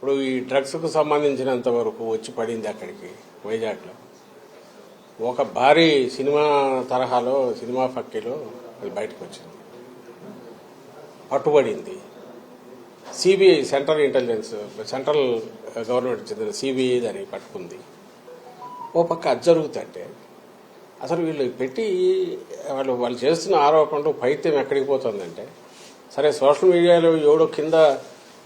ఇప్పుడు ఈ డ్రగ్స్కు సంబంధించినంత వరకు వచ్చి పడింది అక్కడికి వైజాగ్లో ఒక భారీ సినిమా తరహాలో సినిమా ఫక్కీలో అది బయటకు వచ్చింది, పట్టుబడింది. CBI central intelligence central government చెందిన సిబిఐ దాన్ని పట్టుకుంది. ఓ పక్క అది జరుగుతుంటే అసలు వీళ్ళు పెట్టి వాళ్ళు చేస్తున్న ఆరోపణలు పైత్యం ఎక్కడికి పోతుందంటే, సరే సోషల్ మీడియాలో ఎవడో కింద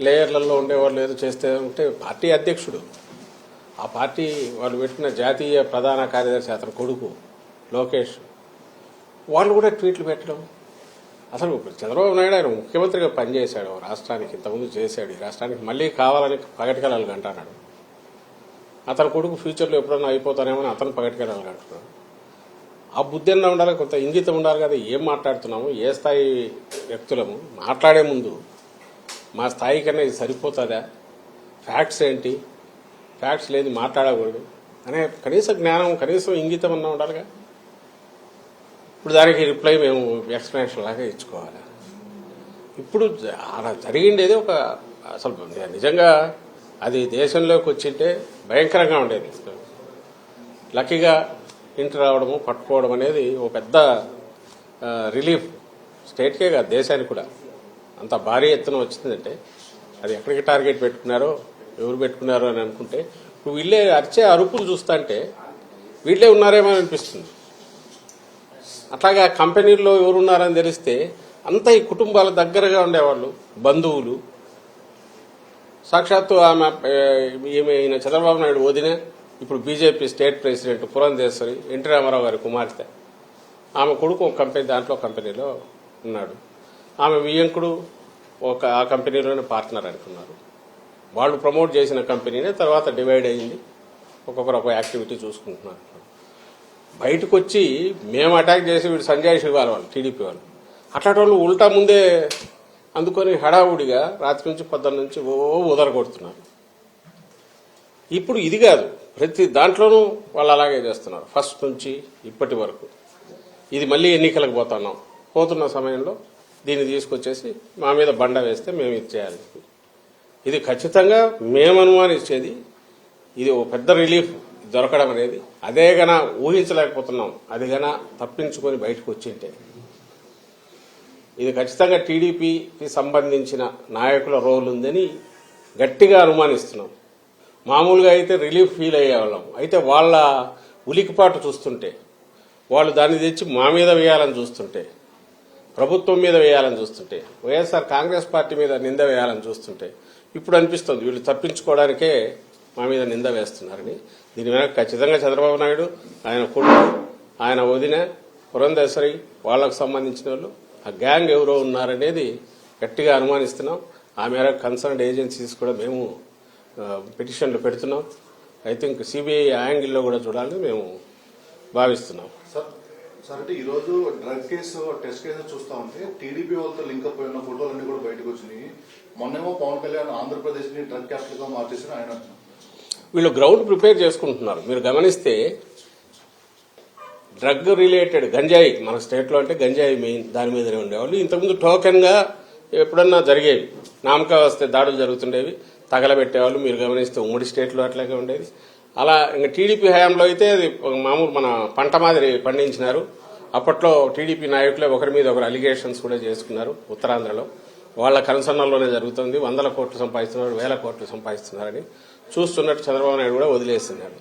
లేయర్లలో ఉండేవాళ్ళు ఏదో చేస్తే ఉంటే పార్టీ అధ్యక్షుడు, ఆ పార్టీ వాళ్ళు పెట్టిన జాతీయ ప్రధాన కార్యదర్శి అతని కొడుకు లోకేష్ వాళ్ళు కూడా ట్వీట్లు పెట్టడం. అసలు చంద్రబాబు నాయుడు ఆయన ముఖ్యమంత్రిగా పనిచేశాడు రాష్ట్రానికి, ఇంతకుముందు చేశాడు, ఈ రాష్ట్రానికి మళ్లీ కావాలని పగటికెళ్ళాలి అంటున్నాడు. అతని కొడుకు ఫ్యూచర్లో ఎప్పుడన్నా అయిపోతానేమని అతను పగటికెళ్ళాలి అంటున్నాడు. ఆ బుద్ధి అన్నా ఉండాలి, కొంత ఇంగితం ఉండాలి కదా. ఏం మాట్లాడుతున్నాము, ఏ స్థాయి వ్యక్తులము, మాట్లాడే ముందు మా స్థాయి కన్నా ఇది సరిపోతుందా, ఫ్యాక్ట్స్ ఏంటి, ఫ్యాక్ట్స్ లేదు మాట్లాడకూడదు అనే కనీస జ్ఞానం, కనీసం ఇంగితం అన్నా ఉండాలిగా. ఇప్పుడు దానికి రిప్లై మేము ఎక్స్ప్లెనేషన్ లాగా ఇచ్చుకోవాలి. ఇప్పుడు అలా జరిగిండేది ఒక అసలు నిజంగా అది దేశంలోకి వచ్చింటే భయంకరంగా ఉండేది. లక్కీగా ఇంటి రావడము పట్టుకోవడం అనేది ఒక పెద్ద రిలీఫ్ స్టేట్కే కాదు దేశానికి కూడా. అంత భారీ ఎత్తున వచ్చిందంటే అది ఎక్కడికి టార్గెట్ పెట్టుకున్నారో ఎవరు పెట్టుకున్నారో అని అనుకుంటే ఇప్పుడు వీళ్ళే అరిచే అరుపులు చూస్తుంటే వీళ్ళే ఉన్నారేమో అనిపిస్తుంది. అట్లాగా కంపెనీల్లో ఎవరున్నారని తెలిస్తే అంతా ఈ కుటుంబాల దగ్గరగా ఉండేవాళ్ళు, బంధువులు. సాక్షాత్తు ఆమె ఈయన చంద్రబాబు నాయుడు వదిన, ఇప్పుడు BJP state president Purandeswari, NT Rama Rao గారి కుమార్తె, ఆమె కొడుకు ఒక కంపెనీ దాంట్లో కంపెనీలో ఉన్నాడు. ఆమె వియ్యంకుడు ఆ కంపెనీలోనే పార్ట్నర్ అనుకున్నారు. వాళ్ళు ప్రమోట్ చేసిన కంపెనీనే తర్వాత డివైడ్ అయ్యింది, ఒక్కొక్కరు ఒక యాక్టివిటీ చూసుకుంటున్నారు. బయటకు వచ్చి మేము అటాక్ చేసి వీడు సంజయ్ శివాల్ వాళ్ళు టీడీపీ వాళ్ళు అట్లాంటి వాళ్ళు ఉల్టా ముందే అందుకొని హడావుడిగా రాత్రి నుంచి పొద్దున్న నుంచి ఉదరగొడుతున్నారు. ఇప్పుడు ఇది కాదు, ప్రతి దాంట్లోనూ వాళ్ళు అలాగే చేస్తున్నారు ఫస్ట్ నుంచి ఇప్పటి వరకు. ఇది మళ్ళీ ఎన్నికలకు పోతున్న సమయంలో దీన్ని తీసుకొచ్చేసి మా మీద బండ వేస్తే మేము ఇది చేయాలి. ఇది ఖచ్చితంగా మేము అనుమానించేది ఇది ఒక పెద్ద రిలీఫ్ దొరకడం అనేది. అదే గన ఊహించలేకపోతున్నాం. అది గన తప్పించుకొని బయటకు వచ్చింటే ఇది ఖచ్చితంగా టీడీపీకి సంబంధించిన నాయకుల రోల్ ఉందని గట్టిగా అనుమానిస్తున్నాం. మామూలుగా అయితే రిలీఫ్ ఫీల్ అయ్యేవాళ్ళం. అయితే వాళ్ళ ఉలికిపాటు చూస్తుంటే, వాళ్ళు దాన్ని తెచ్చి మా మీద వేయాలని చూస్తుంటే, ప్రభుత్వం మీద వేయాలని చూస్తుంటే, వైఎస్ఆర్ కాంగ్రెస్ పార్టీ మీద నింద వేయాలని చూస్తుంటే ఇప్పుడు అనిపిస్తుంది వీళ్ళు తప్పించుకోవడానికే మా మీద నింద వేస్తున్నారని. దీని వెనక ఖచ్చితంగా చంద్రబాబు నాయుడు, ఆయన కొడుకు, ఆయన వదిన పురంధేశ్వరి, వాళ్లకు సంబంధించిన వాళ్ళు, ఆ గ్యాంగ్ ఎవరో ఉన్నారనేది గట్టిగా అనుమానిస్తున్నాం. ఆ మేరకు కన్సర్న్డ్ ఏజెన్సీస్ కూడా మేము పిటిషన్లు పెడుతున్నాం. ఐ థింక్ సిబిఐ యాంగిల్లో కూడా చూడాలని మేము భావిస్తున్నాం. సార్ అంటే ఈ రోజు డ్రగ్ కేసు టెస్ట్ కేసు చూస్తా ఉంటే టీడీపీ వాళ్ళతో లింక్ అప్ అయిన ఫోటోలన్నీ కూడా బయటకు వచ్చినాయి. మొన్నేమో పవన్ కళ్యాణ్ ఆంధ్రప్రదేశ్ ని డ్రగ్ క్యాపిటల్ గా మార్చేసిన ఆయన వీళ్ళు గ్రౌండ్ ప్రిపేర్ చేసుకుంటున్నారు. మీరు గమనిస్తే డ్రగ్ రిలేటెడ్ గంజాయి మన స్టేట్ లో అంటే గంజాయి మెయిన్, దాని మీదనే ఉండేవాళ్ళు. ఇంతకుముందు టోకెన్ గా ఎప్పుడన్నా జరిగేవి, నామకా వస్తే దాడులు జరుగుతుండేవి, తగలబెట్టేవాళ్ళు. మీరు గమనిస్తే ఉమ్మడి స్టేట్లో అట్లాగే ఉండేది. అలా ఇంకా టీడీపీ హయాంలో అయితే అది మామూలు మన పంట మాదిరి పండించినారు. అప్పట్లో టీడీపీ నాయకులే ఒకరి మీద ఒకరు అలిగేషన్స్ కూడా చేసుకున్నారు. ఉత్తరాంధ్రలో వాళ్ళ కన్సర్న్లోనే జరుగుతుంది. 100 కోట్లు సంపాదిస్తున్నారు, 1000 కోట్లు సంపాదిస్తున్నారని చూస్తున్నట్టు చంద్రబాబు నాయుడు కూడా వదిలేస్తున్నారు.